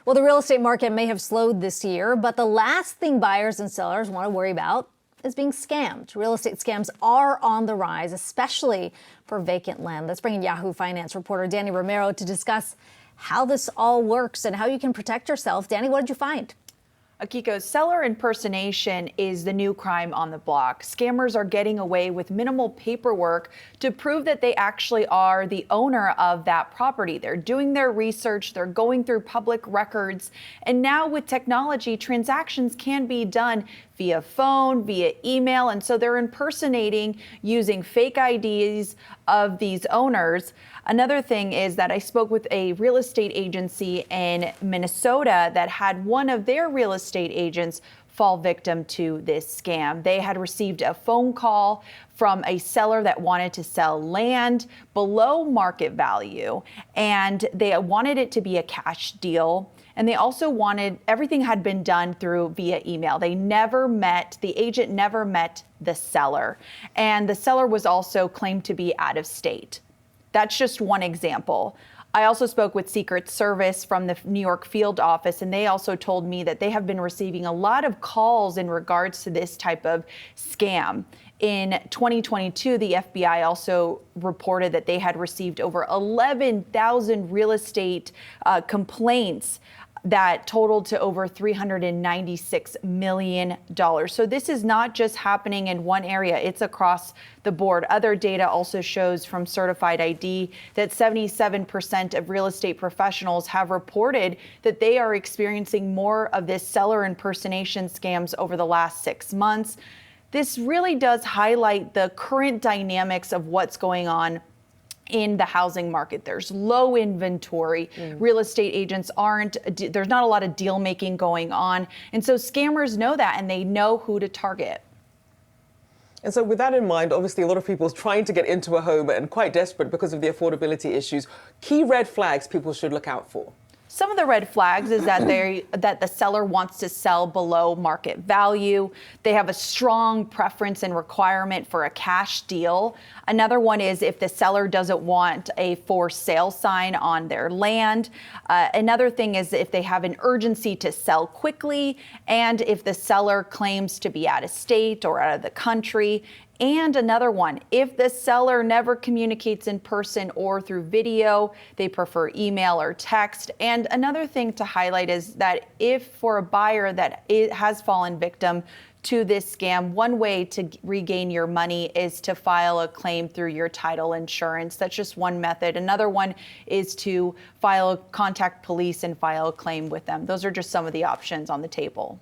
Well, the real estate market may have slowed this year, but the last thing buyers and sellers want to worry about is being scammed. Real estate scams are on the rise, especially for vacant land. Let's bring in Yahoo Finance reporter Dani Romero to discuss how this all works and how you can protect yourself. Dani, what did you find? Akiko, seller impersonation is the new crime on the block. Scammers are getting away with minimal paperwork to prove that they actually are the owner of that property. They're doing their research, they're going through public records, and now with technology, transactions can be done via phone, via email, and so they're impersonating using fake IDs of these owners. Another thing is that I spoke with a real estate agency in Minnesota that had one of their real estate agents fall victim to this scam. They had received a phone call from a seller that wanted to sell land below market value, and they wanted it to be a cash deal. And they also wanted, everything had been done through via email. The agent never met the seller. And the seller was also claimed to be out of state. That's just one example. I also spoke with Secret Service from the New York field office, and they also told me that they have been receiving a lot of calls in regards to this type of scam. In 2022, the FBI also reported that they had received over 11,000 real estate complaints that totaled to over $396 million. So this is not just happening in one area, it's across the board. Other data also shows from Certified ID that 77% of real estate professionals have reported that they are experiencing more of this seller impersonation scams over the last 6 months. This really does highlight the current dynamics of what's going on in the housing market. There's low inventory. Real estate agents there's not a lot of deal making going on. And so scammers know that, and they know who to target. And so with that in mind, obviously a lot of people are trying to get into a home and quite desperate because of the affordability issues. Key red flags people should look out for. Some of the red flags is that the seller wants to sell below market value. They have a strong preference and requirement for a cash deal. Another one is if the seller doesn't want a for sale sign on their land. Another thing is if they have an urgency to sell quickly, and if the seller claims to be out of state or out of the country. And another one, if the seller never communicates in person or through video, they prefer email or text. And another thing to highlight is that if for a buyer that has fallen victim to this scam, one way to regain your money is to file a claim through your title insurance. That's just one method. Another one is to contact police and file a claim with them. Those are just some of the options on the table.